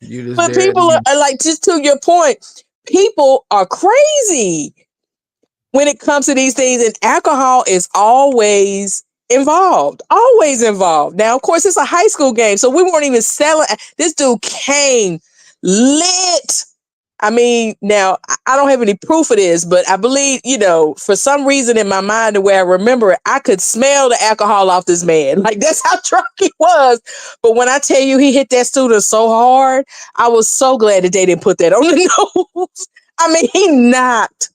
you just But there. people are like, just to your point, people are crazy when it comes to these things, and alcohol is always involved. Always involved. Now, of course, it's a high school game, so we weren't even selling. This dude came lit. I mean, now I don't have any proof of this, but I believe, for some reason in my mind, the way I remember it, I could smell the alcohol off this man. Like, that's how drunk he was. But when I tell you he hit that student so hard, I was so glad that they didn't put that on the news. I mean, he knocked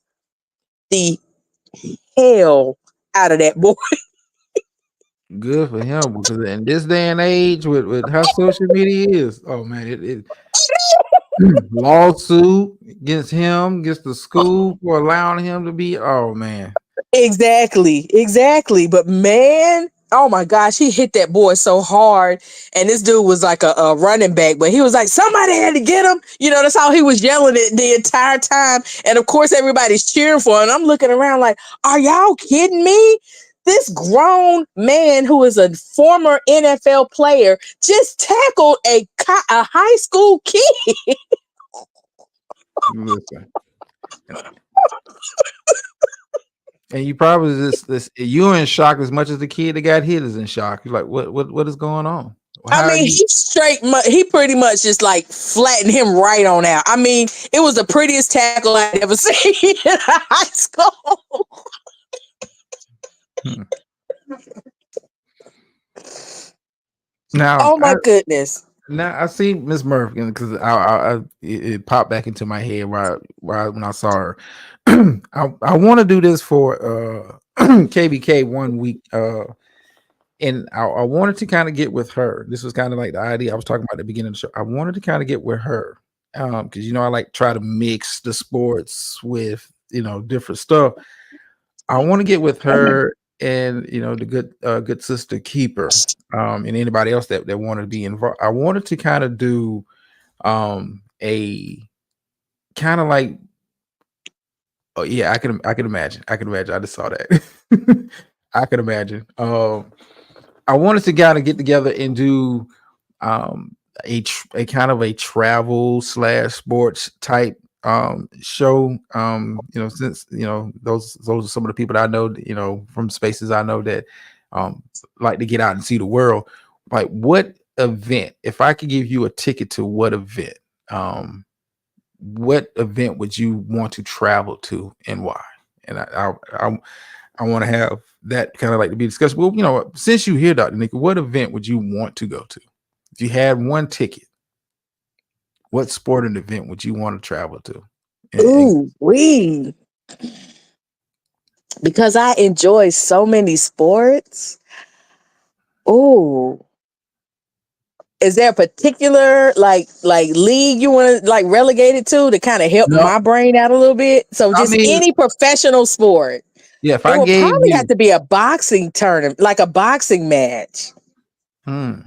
the hell out of that boy. Good for him, because in this day and age with how social media is, oh man, it lawsuit against him, against the school for allowing him to be. Oh man, Exactly. But man, Oh my gosh, he hit that boy so hard. And this dude was like a running back, but he was like, somebody had to get him. That's how he was yelling it the entire time. And of course, everybody's cheering for him. I'm looking around like, are y'all kidding me? This grown man who is a former NFL player just tackled a high school kid. Listen. And you probably this you're in shock as much as the kid that got hit is in shock. You're like, what is going on? I How are mean, you? he pretty much just like flattened him right on out. I mean, it was the prettiest tackle I'd ever seen in high school. Hmm. Now, Oh my goodness. I see Miss Murphy because it popped back into my head when I saw her. I want to do this for KBK one week, and I wanted to kind of get with her. This was kind of like the idea I was talking about at the beginning of the show. I wanted to kind of get with her because I like try to mix the sports with different stuff. I want to get with her and the good sister Keeper, and anybody else that wanted to be involved. I wanted to kind of do a kind of like, oh yeah, I can imagine. I can imagine. I just saw that. I can imagine. I wanted to kind of get together and do a kind of a travel slash sports type show. Since those are some of the people that I know, from spaces I know that like to get out and see the world. Like, what event, if I could give you a ticket to what event would you want to travel to and why? And I want to have that kind of like to be discussed. Well, since you here, Dr. Nika, what event would you want to go to? If you had one ticket, what sporting event would you want to travel to? Ooh, because I enjoy so many sports. Ooh. Is there a particular like league you want to like relegate it to kind of help No, my brain out a little bit? So I just mean, any professional sport. yeah, if It I will gave probably have you, to be a boxing tournament, like a boxing match. hmm,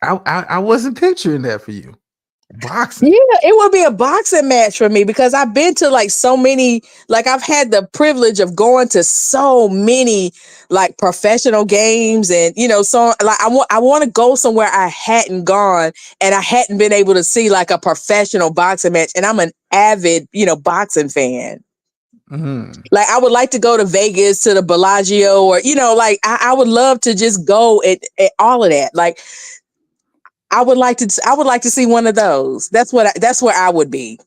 I wasn't picturing that for you. Yeah, Boxing. it would be a boxing match for me because I've been to like so many, like I've had the privilege of going to so many like professional games and so like I want to go somewhere I hadn't gone and I hadn't been able to see like a professional boxing match and I'm an avid, boxing fan. Hmm. Like I would like to go to Vegas to the Bellagio or like I would love to just go at all of that. Like I would like to see one of those. That's where I would be.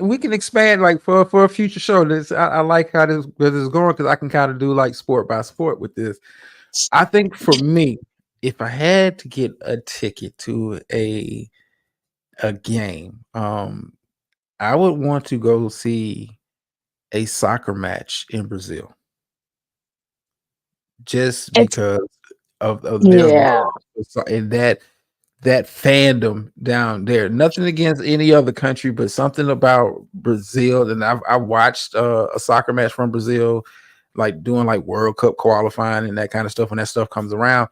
We can expand like for a future show. I like how this is going because I can kind of do like sport by sport with this. I think for me, if I had to get a ticket to a game, I would want to go see a soccer match in Brazil just It's because of their love yeah. and that fandom down there. Nothing against any other country, but something about Brazil. And I watched a soccer match from Brazil, like doing like World Cup qualifying and that kind of stuff. When that stuff comes around,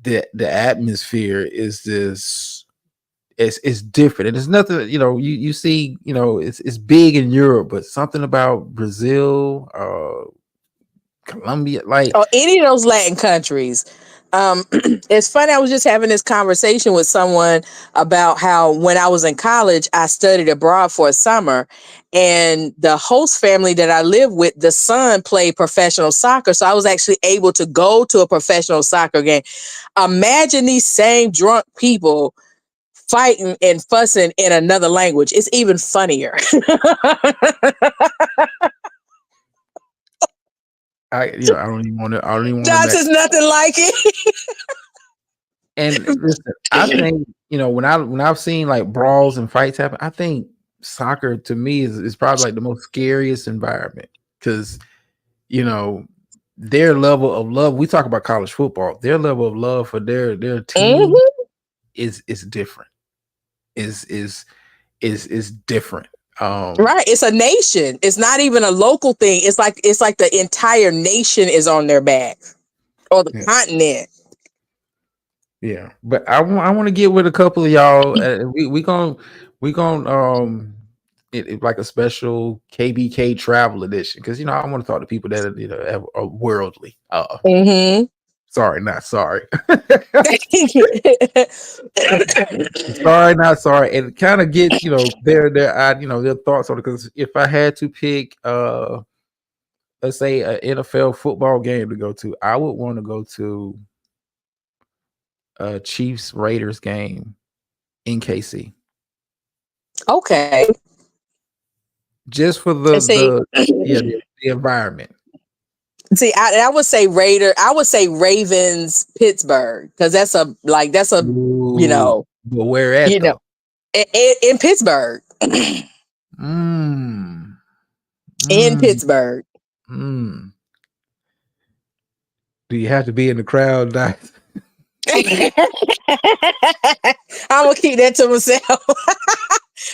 the atmosphere is this. It's different. And it's nothing, you see, it's big in Europe, but something about Brazil, Colombia, like, Or any of those Latin countries. It's funny. I was just having this conversation with someone about how when I was in college, I studied abroad for a summer, and the host family that I lived with, the son played professional soccer, so I was actually able to go to a professional soccer game. Imagine these same drunk people fighting and fussing in another language. It's even funnier. I don't even want to Josh is nothing like it. And listen, I think when I've seen like brawls and fights happen, I think soccer to me is probably like the most scariest environment because you know their level of love. We talk about college football, their level of love for their team Mhm. is different. Is different. Right. It's a nation. It's not even a local thing. It's like the entire nation is on their back or the Yeah, continent. yeah. But I want to get with a couple of y'all. We going like a special KBK travel edition because I want to talk to people that are worldly. Mm-hmm. Sorry, not sorry. Sorry, not sorry. And kind of get their thoughts on it. Because if I had to pick let's say an NFL football game to go to, I would want to go to a Chiefs Raiders game in KC. Okay. Just for And see, the environment. I would say I would say Ravens Pittsburgh because that's a you Ooh, know but where at you know though? in Pittsburgh. Mm, In mm, Pittsburgh. mm. Do you have to be in the crowd? I'm gonna keep that to myself.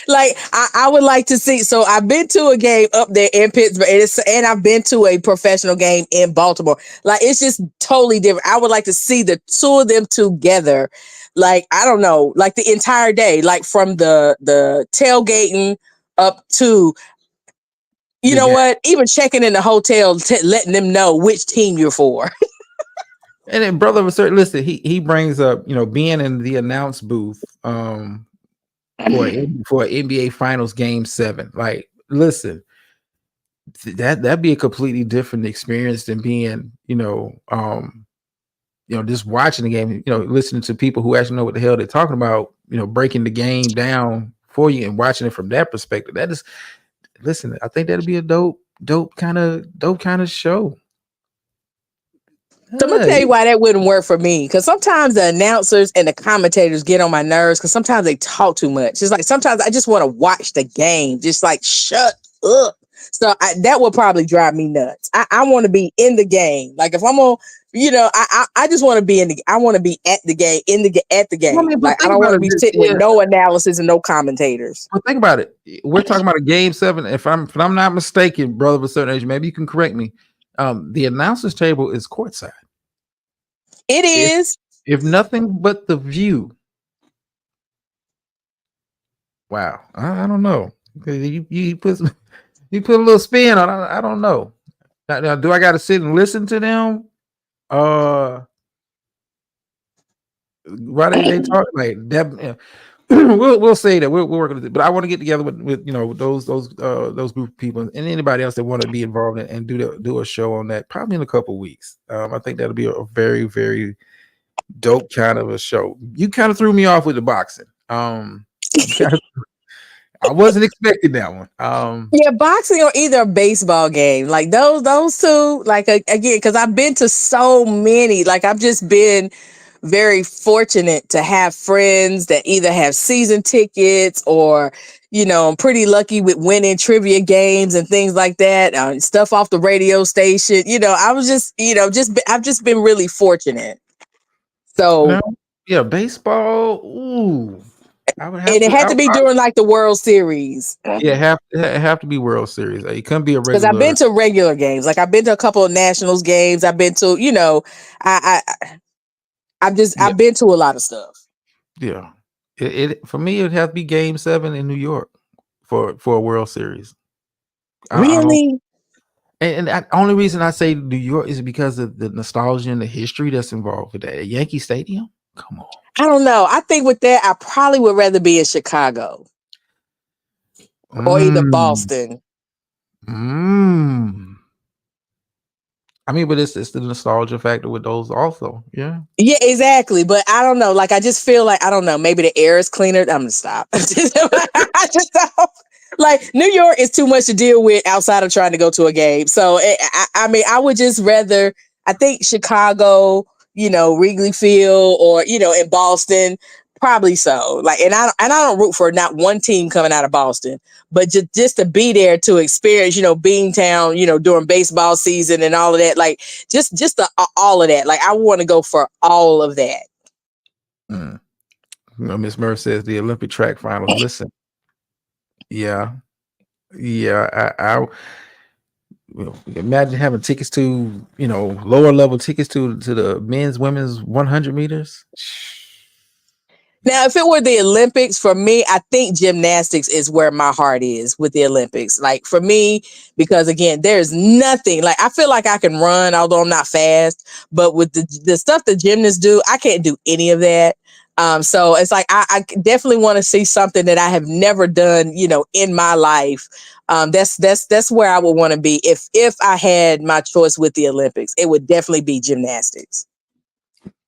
Like I would like to see. So I've been to a game up there in Pittsburgh, and I've been to a professional game in Baltimore. Like it's just totally different. I would like to see the two of them together. Like I don't know, like the entire day, like from the tailgating up to you The know game. what, even checking in the hotel, letting them know which team you're for. And then brother of a certain listen, he brings up, being in the announce booth for an NBA Finals Game 7. Like, listen, that'd be a completely different experience than being, just watching the game, listening to people who actually know what the hell they're talking about, breaking the game down for you and watching it from that perspective. That is, listen, I think that'd be a dope kind of show. So I'm gonna Yeah, tell you why that wouldn't work for me. Because sometimes the announcers and the commentators get on my nerves. Because sometimes they talk too much. It's like sometimes I just want to watch the game. Just like shut up. So that would probably drive me nuts. I want to be in the game. Like if I'm on, I just want to be in the. I want to be at the game at the I game. mean, but Like I think don't want about to it. be sitting with Yeah, no analysis and no commentators. but think about it. We're talking about a game 7. If I'm not mistaken, brother of a certain age, maybe you can correct me. The announcers table is courtside. It If is. if nothing but the view. Wow, I don't know. You put you put a little spin on. I don't know. Now, do I got to sit and listen to them? Uh, why they talk like that? We'll say that we're working with it, but I want to get together with those group of people and anybody else that want to be involved and do a show on that probably in a couple weeks. I think that'll be a very very dope kind of a show. You kind of threw me off with the boxing. You kind of I wasn't expecting that one. Yeah, boxing or either a baseball game, like those two. Like again, because I've been to so many. Like I've just been very fortunate to have friends that either have season tickets or I'm pretty lucky with winning trivia games and things like that. Stuff off the radio station. I was just I've just been really fortunate. So No, yeah, baseball. Ooh, I would have and it to. had to be during like the World Series. Yeah, have to be World Series. It couldn't be a Because I've been regular. to regular games. Like I've been to a couple of Nationals games. I've been to, Yeah, I've been to a lot of stuff. yeah. It for me, it'd have to be Game 7 in New York for a World Series. I don't. Really? And the only reason I say New York is because of the nostalgia and the history that's involved with that. Yankee Stadium. Come on. I don't know. I think with that, I probably would rather be in Chicago or either Mm, Boston. mm. I mean, but it's the nostalgia factor with those also. Yeah. Yeah, exactly. But I don't know. Like I just feel like I don't know. Maybe the air is cleaner. I'm gonna stop. I just don't. Like New York is too much to deal with outside of trying to go to a game. So I mean, I would just rather. I think Chicago, Wrigley Field, or in Boston, probably so. Like, and I don't root for not one team coming out of Boston, but just to be there to experience, Beantown, during baseball season and all of that. Like just all of that. Like I want to go for all of that. Mm. Miss Murph says the Olympic track finals. Listen, yeah. Yeah, imagine having tickets to, lower level tickets to the men's, women's 100 meters. Now, if it were the Olympics, for me, I think gymnastics is where my heart is with the Olympics. Like for me, because again, there's nothing like I feel like I can run, although I'm not fast, but with the stuff the gymnasts do, I can't do any of that. So it's like I definitely want to see something that I have never done, in my life. That's where I would want to be if I had my choice with the Olympics. It would definitely be gymnastics.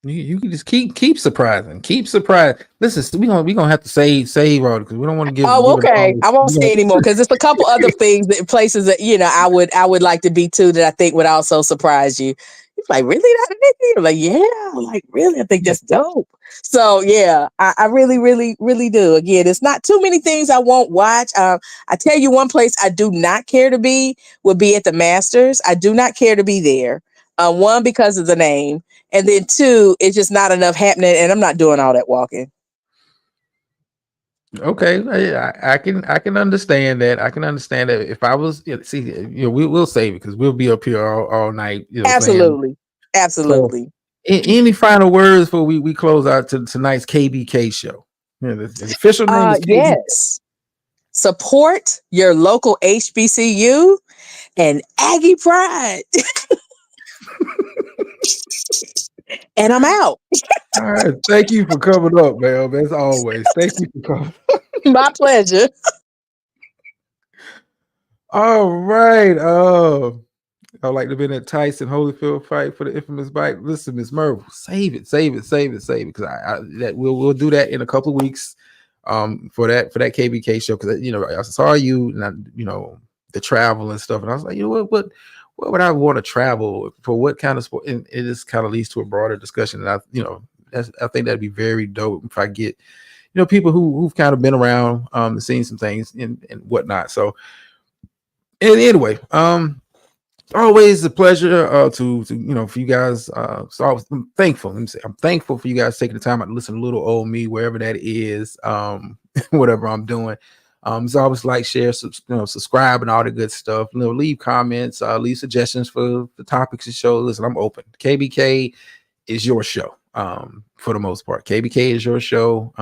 You can just keep surprising, keep surprised. Listen, we gonna have to save all because we don't want to give Oh, it okay. all. I won't say anymore because there's a couple other things that places that I would like to be too that I think would also surprise you. It's like really that big? Like yeah, like really, I think that's dope. So yeah, I really, really, really do. Again, it's not too many things I won't watch. I tell you, one place I do not care to be would be at the Masters. I do not care to be there. One because of the name, and then two, it's just not enough happening, and I'm not doing all that walking. Okay, I can understand that. I can understand that. If I was, see, we'll save it because we'll be up here all night. Saying Absolutely. so. Absolutely. Any final words before we close out to tonight's KBK show? Yeah, the official name is KBK. Yes. Support your local HBCU and Aggie Pride. And I'm out. All right, thank you for coming up, man. As always, thank you for coming. My pleasure. All right. I'd like to be in that Tyson Holyfield fight for the infamous bike. Listen, Miss Murphy, save it, save it, save it, save it. Because I that we'll do that in a couple of weeks. For that KBK show because I saw you and the travel and stuff, and I was like, what would I want to travel for? What kind of sport? And it just kind of leads to a broader discussion. And I think that'd be very dope if I get people who've kind of been around seen some things and whatnot. So and anyway, always a pleasure to for you guys. So I'm thankful. Let me say I'm thankful for you guys taking the time out to listen to little old me, wherever that is, whatever I'm doing. It's always like, share, subscribe, and all the good stuff. Leave comments, leave suggestions for the topics of show. Listen, I'm open. KBK is your show. For the most part, KBK is your show.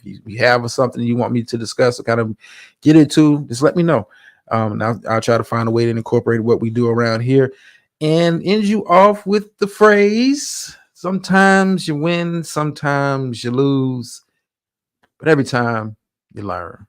If you have something you want me to discuss or kind of get into, just let me know. And I'll try to find a way to incorporate what we do around here and end you off with the phrase, sometimes you win, sometimes you lose, but every time you learn.